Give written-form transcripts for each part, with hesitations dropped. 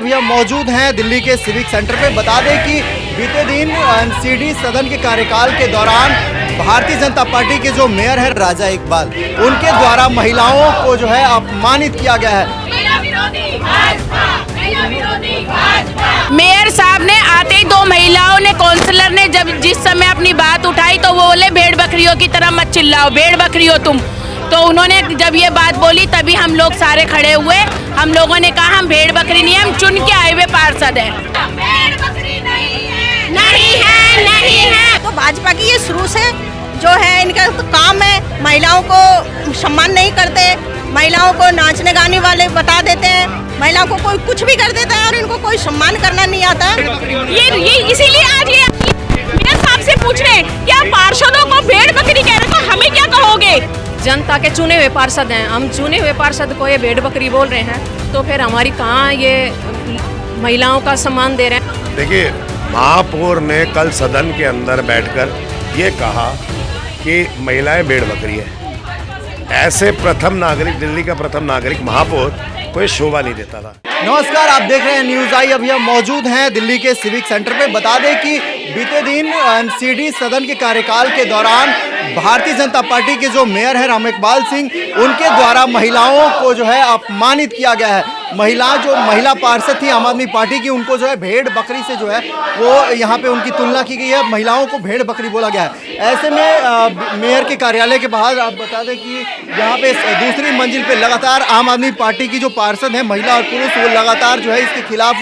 अभी हम मौजूद हैं दिल्ली के सिविक सेंटर पे। बता दें कि बीते दिन एमसीडी सदन के कार्यकाल के दौरान भारतीय जनता पार्टी के जो मेयर है राजा इकबाल, उनके द्वारा महिलाओं को जो है अपमानित किया गया है। मेयर साहब ने आते ही दो महिलाओं ने, काउंसलर ने जिस समय अपनी बात उठाई तो वो बोले भेड़ बकरियों की तरह मत चिल्लाओ, भेड़ बकरी हो तुम। तो उन्होंने जब ये बात बोली तभी हम लोग सारे खड़े हुए। हम लोगों ने कहा हम भेड़ बकरी नहीं है, हम चुन के आए हुए पार्षद हैं। भेड़ बकरी नहीं है। तो भाजपा की ये शुरू से जो है इनका तो काम है, महिलाओं को सम्मान नहीं करते, महिलाओं को नाचने गाने वाले बता देते हैं, महिलाओं को कोई कुछ भी कर देता है और इनको कोई सम्मान करना नहीं आता। ये इसीलिए आज ये मेयर साहब से पूछ रहे हैं कि आप पार्षदों को भेड़ बकरी कह रहे हो, तो हमें क्या कहोगे? जनता के चुने हुए पार्षद हैं, हम चुने हुए पार्षद को ये भेड़ बकरी बोल रहे हैं, तो फिर हमारी कहाँ ये महिलाओं का सम्मान दे रहे हैं? देखिए, महापौर ने कल सदन के अंदर बैठकर ये कहा कि महिलाएं भेड़ बकरी है। ऐसे प्रथम नागरिक, दिल्ली का प्रथम नागरिक महापौर कोई शोभा नहीं देता था। नमस्कार, आप देख रहे हैं न्यूज़ आई। अभी हम मौजूद हैं दिल्ली के सिविक सेंटर पे। बता दें कि बीते दिन एमसीडी सदन के कार्यकाल के दौरान भारतीय जनता पार्टी के जो मेयर हैं राम इकबाल सिंह, उनके द्वारा महिलाओं को जो है अपमानित किया गया है। महिला पार्षद थी आम आदमी पार्टी की, उनको जो है भेड़ बकरी से जो है वो यहाँ पे उनकी तुलना की गई है, महिलाओं को भेड़ बकरी बोला गया है। ऐसे में मेयर के कार्यालय के बाहर आप बता दें कि यहाँ पे दूसरी मंजिल पे लगातार आम आदमी पार्टी की जो पार्षद हैं, महिला और पुरुष, वो लगातार जो है इसके खिलाफ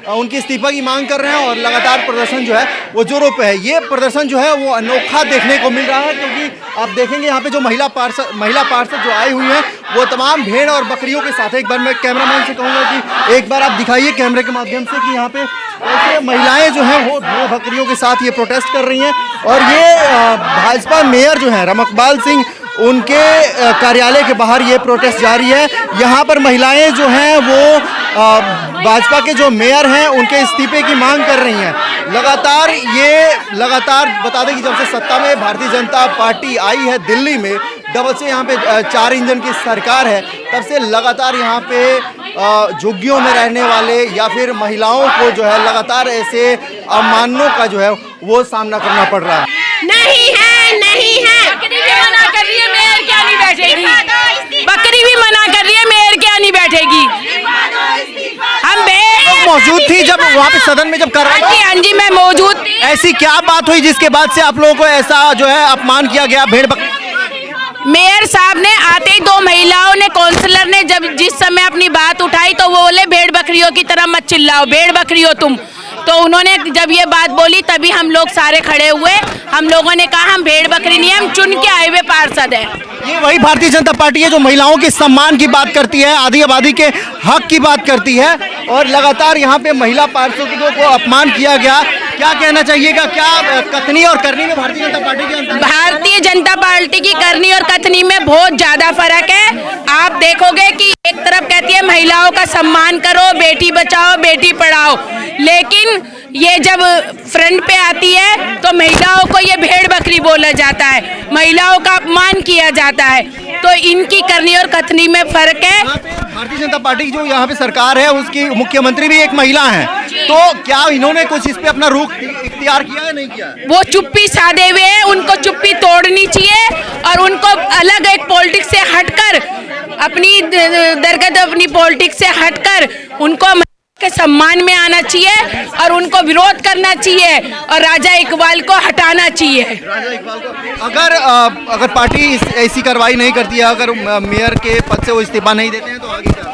उनकी इस्तीफा की मांग कर रहे हैं और लगातार प्रदर्शन जो है वो जोरों पे है। ये प्रदर्शन जो है वो अनोखा देखने को मिल रहा है, क्योंकि आप देखेंगे यहाँ पे जो महिला पार्षद जो आई हुई हैं वो तमाम भेड़ और बकरियों के साथ है। एक बार मैं कैमरामैन से कहूँगा कि एक बार आप दिखाइए कैमरे के माध्यम से कि यहाँ पे ऐसे महिलाएं जो हैं वो भेड़ बकरियों के साथ ये प्रोटेस्ट कर रही हैं। और ये भाजपा मेयर जो हैं राम इकबाल सिंह, उनके कार्यालय के बाहर ये प्रोटेस्ट जारी है। यहाँ पर महिलाएं जो हैं वो भाजपा के जो मेयर हैं उनके इस्तीफे की मांग कर रही हैं। लगातार बता दें कि जब से सत्ता में भारतीय जनता पार्टी आई है दिल्ली में, डबल से यहाँ पे 4 इंजन की सरकार है, तब से लगातार यहाँ पे झुग्गियों में रहने वाले या फिर महिलाओं को जो है लगातार ऐसे अवमाननों का जो है वो सामना करना पड़ रहा है। नहीं है। बकरी भी मना कर रही है, मेयर क्या नहीं बैठेगी? बकरी भी मना कर रही है, मेयर क्या नहीं बैठेगी? हम मौजूद थी जब वहाँ पे सदन में जब कर रहा था। हाँ जी, मैं मौजूद थी। ऐसी क्या बात हुई जिसके बाद से आप लोगों को ऐसा जो है अपमान किया गया भेड़ बकरी? मेयर साहब ने आते ही दो महिलाओं ने, काउंसलर ने जिस समय अपनी बात उठाई तो वो बोले भेड़ बकरियों की तरह मत चिल्लाओ, भेड़ बकरी हो तुम। तो उन्होंने जब ये बात बोली तभी हम लोग सारे खड़े हुए। हम लोगों ने कहा हम भेड़ बकरी नहीं है, हम चुन के आए हुए पार्षद हैं। ये वही भारतीय जनता पार्टी है जो महिलाओं के सम्मान की बात करती है, आधी आबादी के हक की बात करती है, और लगातार यहाँ पे महिला पार्षदों को अपमान किया गया। क्या कहना चाहिएगा, क्या कथनी और करनी में भारतीय जनता पार्टी के अंतर? भारतीय जनता पार्टी की करनी और कथनी में बहुत ज्यादा फर्क है। आप देखोगे कि एक तरफ कहती है महिलाओं का सम्मान करो, बेटी बचाओ बेटी पढ़ाओ, लेकिन ये जब फ्रंट पे आती है तो महिलाओं को ये भेड़ बकरी बोला जाता है, महिलाओं का अपमान किया जाता है। तो इनकी करनी और कथनी में फर्क है। भारतीय जनता पार्टी की जो यहाँ पे सरकार है उसकी मुख्यमंत्री भी एक महिला है, तो क्या इन्होंने कुछ इस पे अपना रुख इख्तियार किया है, नहीं किया? वो चुप्पी साधे हुए हैं, उनको चुप्पी तोड़नी चाहिए और उनको अलग एक पॉलिटिक्स से हटकर, अपनी दरगद अपनी पॉलिटिक्स से हटकर उनको के सम्मान में आना चाहिए और उनको विरोध करना चाहिए और राजा इकबाल को हटाना चाहिए। राजा इकबाल को अगर पार्टी ऐसी कार्रवाई नहीं करती है, अगर मेयर के पद से वो इस्तीफा नहीं देते हैं, तो आगे क्या?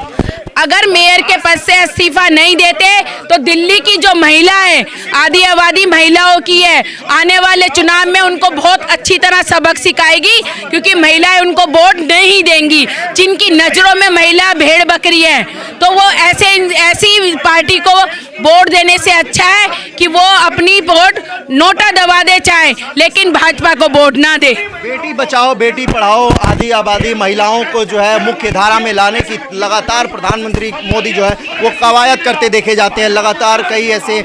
अगर मेयर के पद से इस्तीफा नहीं देते तो दिल्ली की जो महिला है, आधी आबादी महिलाओं की है, आने वाले चुनाव में उनको बहुत अच्छी तरह सबक सिखाएगी, क्योंकि महिलाएं उनको वोट नहीं देंगी। जिनकी नजरों में महिला भेड़ बकरी है, तो वो ऐसी पार्टी को वोट देने से अच्छा है कि वो अपनी वोट नोटा दबा दे चाहे, लेकिन भाजपा को वोट ना दे। बेटी बचाओ बेटी पढ़ाओ, आधी आबादी महिलाओं को जो है मुख्य धारा में लाने की लगातार प्रधानमंत्री मोदी जो है वो कवायद करते देखे जाते हैं। लगातार कई ऐसे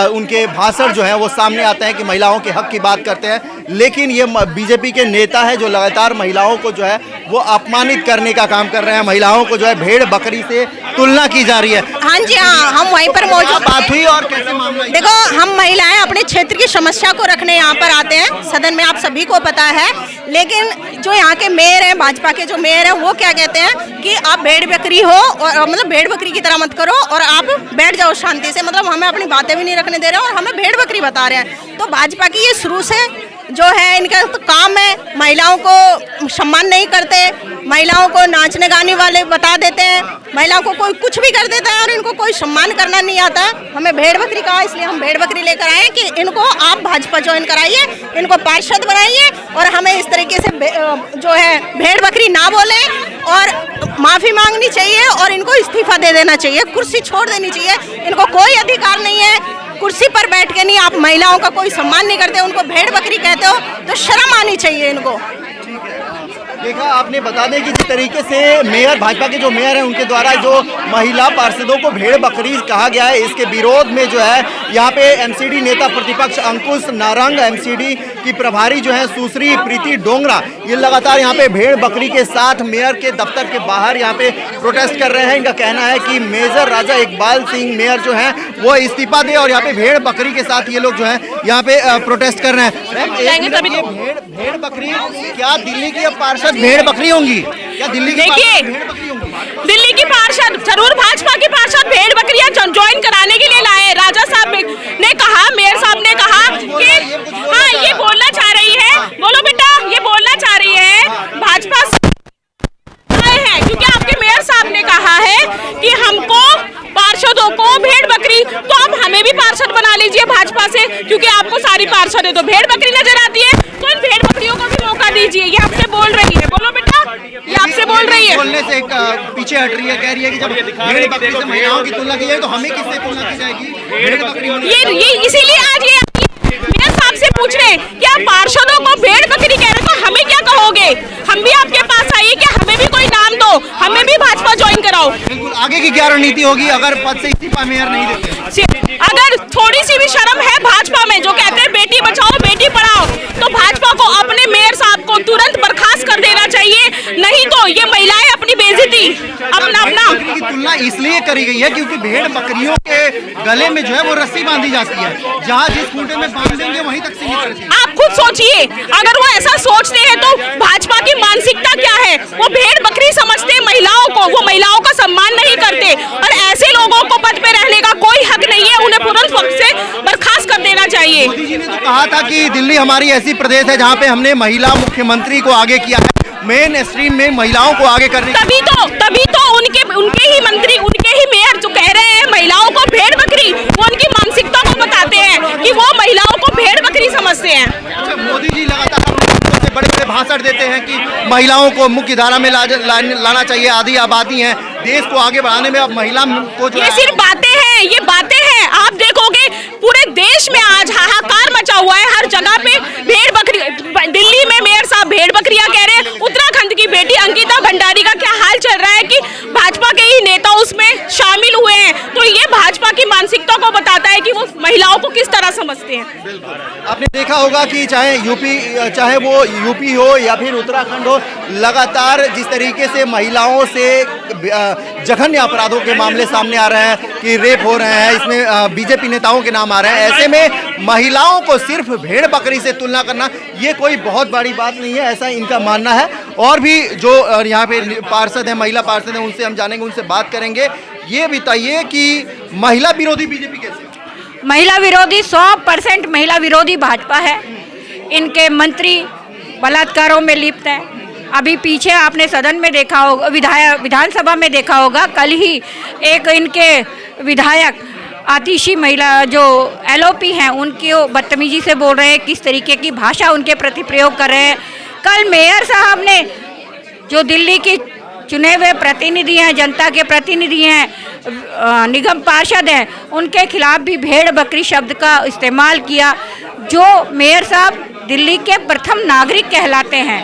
उनके भाषण जो है वो सामने आते हैं कि महिलाओं के हक की बात करते हैं, लेकिन ये बीजेपी के नेता है जो लगातार महिलाओं को जो है वो अपमानित करने का काम कर रहे हैं, महिलाओं को जो है भेड़ बकरी से तुलना की जा रही है। हाँ जी हाँ, हम वहीं पर क्या मौजूद। बात हुई और कैसे मामला? देखो, हम महिलाएं अपने क्षेत्र की समस्या को रखने यहाँ पर आते हैं सदन में, आप सभी को पता है। लेकिन जो यहाँ के मेयर हैं, भाजपा के जो मेयर हैं, वो क्या कहते हैं कि आप भेड़ बकरी हो, और मतलब भेड़ बकरी की तरह मत करो और आप बैठ जाओ शांति से, मतलब हमें अपनी बातें भी नहीं रखने दे रहे हैं और हमें भेड़ बकरी बता रहे हैं। तो भाजपा की ये शुरू से जो है, इनका तो काम है, महिलाओं को सम्मान नहीं करते, महिलाओं को नाचने गाने वाले बता देते हैं, महिलाओं को कोई कुछ भी कर देता है और इनको कोई सम्मान करना नहीं आता। हमें भेड़ बकरी कहा, इसलिए हम भेड़ बकरी लेकर आए कि इनको आप भाजपा ज्वाइन कराइए, इनको पार्षद बनाइए और हमें इस तरीके से जो है भेड़ बकरी ना बोले और माफ़ी मांगनी चाहिए और इनको इस्तीफा दे देना चाहिए, कुर्सी छोड़ देनी चाहिए। इनको कोई अधिकार नहीं है कुर्सी पर बैठ के, नहीं आप महिलाओं का कोई सम्मान नहीं करते, उनको भेड़ बकरी कहते हो, तो शर्म आनी चाहिए इनको। देखा आपने, बता दें कि जिस तरीके से मेयर, भाजपा के जो मेयर हैं उनके द्वारा जो महिला पार्षदों को भेड़ बकरी कहा गया है, इसके विरोध में जो है यहाँ पे एमसीडी नेता प्रतिपक्ष अंकुश नारंग, एमसीडी की प्रभारी जो है सुश्री प्रीति डोंगरा, ये लगातार यहाँ पे भेड़ बकरी के साथ मेयर के दफ्तर के बाहर यहाँ पे प्रोटेस्ट कर रहे हैं। इनका कहना है कि मेजर राजा इकबाल सिंह मेयर जो है वो इस्तीफा दे और यहाँ पे भेड़ बकरी के साथ ये लोग जो है यहाँ पे प्रोटेस्ट कर रहे हैं। भेड़ बकरी क्या दिल्ली की अब पार्षद भेड़ बकरी होंगी? क्या दिल्ली की देखिए, भेड़ बकरी होंगी? दिल्ली की पार्षद जरूर भाजपा की पार्षद भेड़ बकरियां ज्वाइन कराने के लिए लाए। राजा साहब ने कहा, मेयर साहब ने कहा कि हाँ, ये बोलना चाह रही है, बोलो बेटा, ये बोलना चाह रही है भाजपा है, क्योंकि आपके मेयर साहब ने कहा है कि हमको पार्षदों को भेड़ बकरी, तो आप हमें भी पार्षद बना लीजिए भाजपा से, क्योंकि आपको सारी पार्षद है तो भेड़ बकरी नजर आती है, तो इन भेड़ बकरियों को भी मौका दीजिए। ये आपसे बोल रही है, बोलो बेटा, ये आपसे बोल रही है। बोलने से पीछे हट रही है, कह रही है कि जब भेड़ बकरी से महिलाओं की तुलना की जाए तो हमें किससे तुलना की जाएगी? भेड़ बकरी। ये इसीलिए आज ये मेयर साहब से पूछ रहे हैं कि आप पार्षदों को भेड़ बकरी कह रहे हो, तो हमें क्या कहोगे? हम भी आपके पास आइए कि हमें भी कोई नाम दो, हमें भी भाजपा ज्वाइन कराओ। बिल्कुल, आगे की क्या रणनीति होगी अगर पद से इस्तीफा मेयर नहीं देते? अगर थोड़ी सी भी शर्म है भाजपा में, जो कहते हैं बेटी बचाओ बेटी पढ़ाओ, तो भाजपा को अपने मेयर साहब को तुरंत बर्खास्त कर देना चाहिए, नहीं तो ये महिलाएं अपनी बेइज्जती अपना की तुलना इसलिए करी गई है क्योंकि भेड़ बकरियों के गले में जो है वो रस्सी बांधी जाती है, जहाँ जिस खूंटे में बांध देंगे वहीं तक सीमित रहती है। आप खुद सोचिए, अगर वो ऐसा सोचते हैं तो भाजपा की मानसिकता क्या है? वो भेड़ बकरी समझते हैं महिलाओं को, वो महिलाओं का सम्मान नहीं करते और ऐसे लोगों को पद पे रहने का कोई हक नहीं है, उन्हें तुरंत वक्त से बर्खास्त कर देना चाहिए। मोदी जी ने तो कहा था कि दिल्ली हमारी ऐसी प्रदेश है जहाँ पे हमने महिला मुख्यमंत्री को आगे किया है, मेन स्ट्रीम में महिलाओं को आगे करने। तभी तो उनके ही मंत्री, उनके ही मेयर जो कह रहे हैं महिलाओं को भेड़ बकरी, वो उनकी मानसिकता को बताते हैं कि वो महिलाओं को भेड़ बकरी समझते हैं। अच्छा, मोदी जी लगातार बड़े बड़े भाषण देते हैं कि महिलाओं को मुख्य धारा में लाना चाहिए, आधी आबादी है, देश को आगे बढ़ाने में अब महिला को जो ये सिर्फ बातें हैं, ये बातें हैं। आप देखोगे पूरे देश में आज हाहाकार मचा हुआ है, हर जगह पे भेड़ बकरी। दिल्ली में मेयर साहब भेड़ बकरियां कह रहे हैं, उत्तराखंड की बेटी अंकिता भंडारी का क्या हाल चल रहा है कि भाजपा के ही नेता उसमें शामिल हुए हैं, तो ये भाजपा की मानसिकता को बताता है कि वो महिलाओं को किस तरह समझते हैं। आपने देखा होगा कि चाहे वो यूपी हो या फिर उत्तराखंड हो, लगातार जिस तरीके से महिलाओं से जघन्य अपराधों के मामले सामने आ रहे हैं कि रेप हो रहे हैं, इसमें बीजेपी नेताओं के नाम आ रहे हैं, ऐसे में महिलाओं को सिर्फ भेड़ बकरी से तुलना करना ये कोई बहुत बड़ी बात नहीं है, ऐसा इनका मानना है। और भी जो यहाँ पे पार्षद हैं, महिला पार्षद हैं, उनसे हम जानेंगे, उनसे बात करेंगे। ये बताइए कि महिला विरोधी बीजेपी कैसे? महिला विरोधी 100% महिला विरोधी भाजपा है। इनके मंत्री बलात्कारों में लिप्त है। अभी पीछे आपने सदन में देखा होगा, विधानसभा में देखा होगा, कल ही एक इनके विधायक आतिशी महिला जो एलओपी हैं उनकी बदतमीजी से बोल रहे हैं, किस तरीके की भाषा उनके प्रति प्रयोग कर रहे हैं। कल मेयर साहब ने, जो दिल्ली की चुने हुए प्रतिनिधि हैं, जनता के प्रतिनिधि हैं, निगम पार्षद हैं, उनके खिलाफ भी भेड़ बकरी शब्द का इस्तेमाल किया। जो मेयर साहब दिल्ली के प्रथम नागरिक कहलाते हैं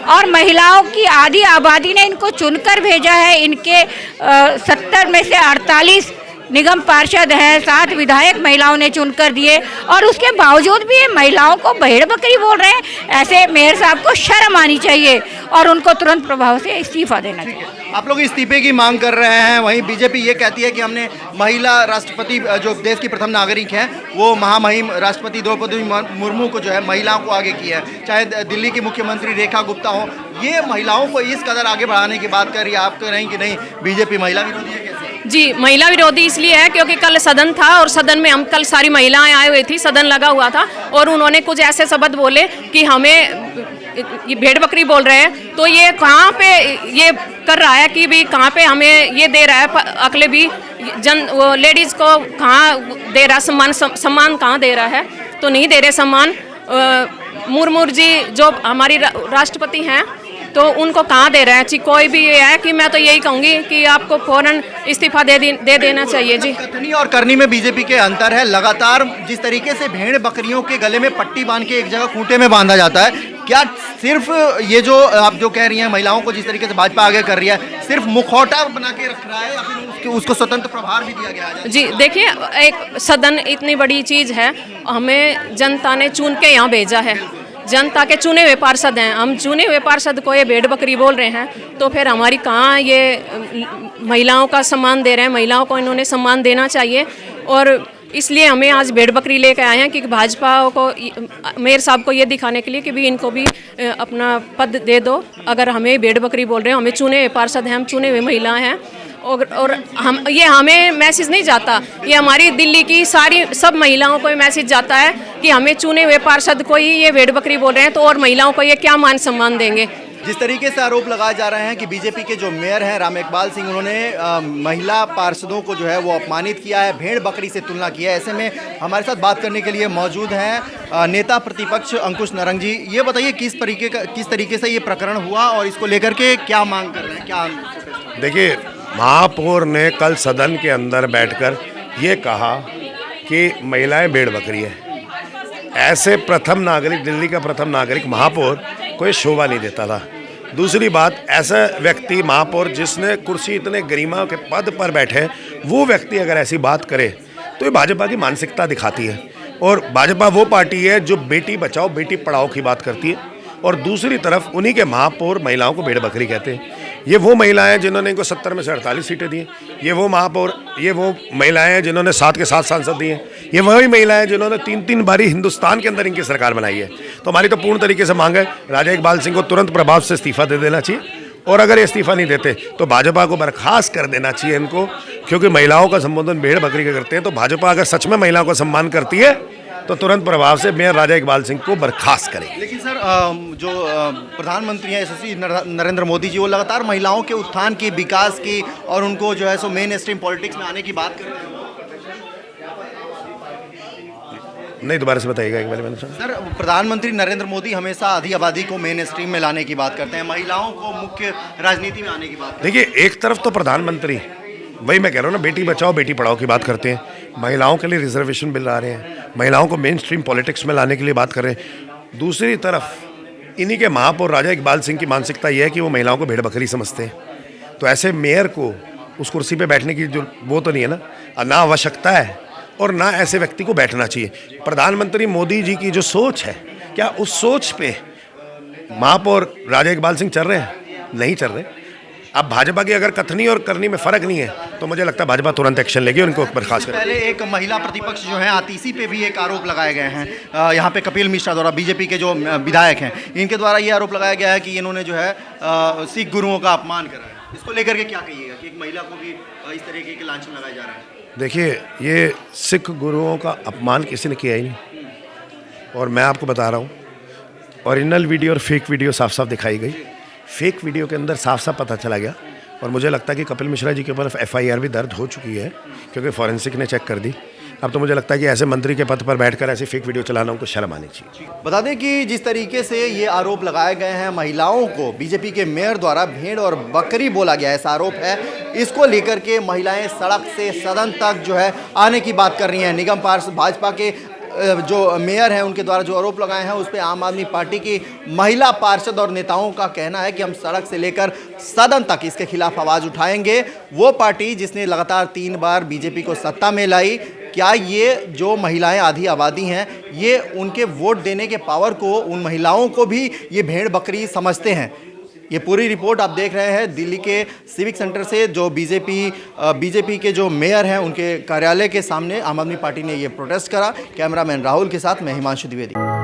और महिलाओं की आधी आबादी ने इनको चुनकर भेजा है। इनके 70 में से 48 निगम पार्षद हैं, 7 विधायक महिलाओं ने चुनकर दिए और उसके बावजूद भी ये महिलाओं को भेड़ बकरी बोल रहे हैं। ऐसे मेयर साहब को शर्म आनी चाहिए और उनको तुरंत प्रभाव से इस्तीफा देना चाहिए। आप लोग इस्तीफे की मांग कर रहे हैं, वहीं बीजेपी ये कहती है कि हमने महिला राष्ट्रपति जो देश की प्रथम नागरिक हैं वो महामहिम राष्ट्रपति द्रौपदी मुर्मू को जो है महिलाओं को आगे किया है, चाहे दिल्ली की मुख्यमंत्री रेखा गुप्ता हो, ये महिलाओं को इस कदर आगे बढ़ाने की बात कर रही है। आप कह रहे हैं कि नहीं बीजेपी महिला विरोधी है, कैसे? जी, महिला विरोधी इसलिए है क्योंकि कल सदन था और सदन में हम कल सारी महिलाएं आई हुई थी, सदन लगा हुआ था और उन्होंने कुछ ऐसे शब्द बोले कि हमें ये भेड़ बकरी बोल रहे हैं। तो ये कहाँ पे ये कर रहा है कि भी कहाँ पे हमें ये दे रहा है अगले भी वो लेडीज को कहाँ दे रहा सम्मान कहाँ दे रहा है? तो नहीं दे रहे सम्मान। मुर्मू जी जो हमारी राष्ट्रपति हैं तो उनको कहाँ दे रहे हैं जी? कोई भी ये है कि मैं तो यही कहूँगी कि आपको फौरन इस्तीफा दे देना चाहिए जी। कथनी और करनी में बीजेपी के अंतर है। लगातार जिस तरीके से भेड़ बकरियों के गले में पट्टी बांध के एक जगह खूंटे में बांधा जाता है, क्या सिर्फ ये जो आप जो कह रही हैं महिलाओं को जिस तरीके से भाजपा आगे कर रही है, सिर्फ मुखौटा बना के रख रहा है या फिर उसको स्वतंत्र प्रभार भी दिया गया है? जी देखिए, एक सदन इतनी बड़ी चीज़ है, हमें जनता ने चुन के यहाँ भेजा है, जनता के चुने हुए पार्षद हैं। हम चुने हुए पार्षद को ये भेड़ बकरी बोल रहे हैं तो फिर हमारी कहाँ ये महिलाओं का सम्मान दे रहे हैं? महिलाओं को इन्होंने सम्मान देना चाहिए और इसलिए हमें आज भेड़ बकरी लेकर आए हैं कि भाजपा को, मेयर साहब को ये दिखाने के लिए कि भी इनको भी अपना पद दे दो। अगर हमें भेड़ बकरी बोल रहे हैं, हमें चुने हुए पार्षद हैं, हम चुने हुए महिलाएं हैं और हमें मैसेज नहीं जाता, ये हमारी दिल्ली की सारी सब महिलाओं को मैसेज जाता है कि हमें चुने हुए पार्षद को ही ये भेड़ बकरी बोल रहे हैं तो और महिलाओं को ये क्या मान सम्मान देंगे? जिस तरीके से आरोप लगाए जा रहे हैं कि बीजेपी के जो मेयर हैं राम एकबाल सिंह, उन्होंने महिला पार्षदों को जो है वो अपमानित किया है, भेड़ बकरी से तुलना किया है। ऐसे में हमारे साथ बात करने के लिए मौजूद हैं नेता प्रतिपक्ष अंकुश नरंग जी। ये बताइए किस तरीके से ये प्रकरण हुआ और इसको लेकर के क्या मांग कर रहे हैं? क्या देखिए, महापौर ने कल सदन के अंदर बैठकर ये कहा कि महिलाएं भेड़ बकरी है। ऐसे प्रथम नागरिक, दिल्ली का प्रथम नागरिक महापौर कोई शोभा नहीं देता था। दूसरी बात, ऐसा व्यक्ति महापौर जिसने कुर्सी इतने गरिमा के पद पर बैठे, वो व्यक्ति अगर ऐसी बात करे तो ये भाजपा की मानसिकता दिखाती है। और भाजपा वो पार्टी है जो बेटी बचाओ बेटी पढ़ाओ की बात करती है और दूसरी तरफ उन्हीं के महापौर महिलाओं को भेड़ बकरी कहते हैं। ये वो महिलाएं जिन्होंने इनको 70 में से 48 सीटें दी हैं। ये वो महापौर, ये वो महिलाएं हैं जिन्होंने 7 के 7 सांसद दिए हैं। ये वही महिलाएं जिन्होंने 3-3 बारी हिंदुस्तान के अंदर इनकी सरकार बनाई है। तो हमारी तो पूर्ण तरीके से मांग है राजा इकबाल सिंह को तुरंत प्रभाव से इस्तीफा दे देना चाहिए और अगर इस्तीफा नहीं देते तो भाजपा को बर्खास्त कर देना चाहिए इनको, क्योंकि महिलाओं का संबोधन भेड़ बकरी का करते हैं। तो भाजपा अगर सच में महिलाओं का सम्मान करती है तो तुरंत प्रभाव से मेयर राजा इकबाल सिंह को बर्खास्त करें। लेकिन सर जो प्रधानमंत्री हैं यशस्वी नरेंद्र मोदी जी, वो लगातार महिलाओं के उत्थान की, विकास की और उनको जो है सो मेन स्ट्रीम पॉलिटिक्स में आने की बात कर रहे हैं। नहीं, दोबारा से बताइएगा एक बार। मैंने सर, प्रधानमंत्री नरेंद्र मोदी हमेशा आधी आबादी को मेन स्ट्रीम में लाने की बात करते हैं, महिलाओं को मुख्य राजनीति में आने की बात करते हैं। देखिए, एक तरफ तो प्रधानमंत्री, वही मैं कह रहा हूँ ना, बेटी बचाओ बेटी पढ़ाओ की बात करते हैं, महिलाओं के लिए रिजर्वेशन बिल ला रहे हैं, महिलाओं को मेन स्ट्रीम पॉलिटिक्स में लाने के लिए बात कर रहे हैं। दूसरी तरफ इन्हीं के महापौर राजा इकबाल सिंह की मानसिकता यह है कि वो महिलाओं को भेड़ बकरी समझते हैं। तो ऐसे मेयर को उस कुर्सी पे बैठने की जो वो तो नहीं है ना आवश्यकता है और ना ऐसे व्यक्ति को बैठना चाहिए। प्रधानमंत्री मोदी जी की जो सोच है, क्या उस सोच पे महापौर राजा इकबाल सिंह चल रहे हैं? नहीं चल रहे। अब भाजपा की अगर कथनी और करनी में फ़र्क नहीं है तो मुझे लगता है भाजपा तुरंत एक्शन लेगी, उनको बर्खास्त करेगी। पहले एक महिला प्रतिपक्ष जो है आतिशी पे भी एक आरोप लगाए गए हैं, यहाँ पे कपिल मिश्रा द्वारा, बीजेपी के जो विधायक हैं, इनके द्वारा ये आरोप लगाया गया है कि इन्होंने जो है सिख गुरुओं का अपमान करा है। इसको लेकर के क्या कहिएगा कि एक महिला को भी इस तरीके के लांछन लगाए जा रहे हैं? देखिए, ये सिख गुरुओं का अपमान किसी ने किया ही नहीं और मैं आपको बता रहा हूँ, ओरिजिनल वीडियो और फेक वीडियो साफ साफ दिखाई गई। फेक वीडियो के अंदर साफ साफ पता चला गया और मुझे लगता है कि कपिल मिश्रा जी के ऊपर FIR भी दर्ज हो चुकी है क्योंकि फॉरेंसिक ने चेक कर दी। अब तो मुझे लगता है कि ऐसे मंत्री के पद पर बैठकर ऐसी फेक वीडियो चलाना उनको शर्म आनी चाहिए। बता दें कि जिस तरीके से ये आरोप लगाए गए हैं, महिलाओं को बीजेपी के मेयर द्वारा भेड़ और बकरी बोला गया, ऐसा आरोप है। इसको लेकर के महिलाएं सड़क से सदन तक जो है आने की बात कर रही हैं। निगम पार्षद भाजपा के जो मेयर हैं उनके द्वारा जो आरोप लगाए हैं उस पर आम आदमी पार्टी की महिला पार्षद और नेताओं का कहना है कि हम सड़क से लेकर सदन तक इसके खिलाफ आवाज़ उठाएंगे। वो पार्टी जिसने लगातार 3 बार बीजेपी को सत्ता में लाई, क्या ये जो महिलाएं आधी आबादी हैं ये उनके वोट देने के पावर को, उन महिलाओं को भी ये भेड़ बकरी समझते हैं? ये पूरी रिपोर्ट आप देख रहे हैं दिल्ली के सिविक सेंटर से, जो बीजेपी के जो मेयर हैं उनके कार्यालय के सामने आम आदमी पार्टी ने ये प्रोटेस्ट करा। कैमरामैन राहुल के साथ मैं हिमांशु द्विवेदी।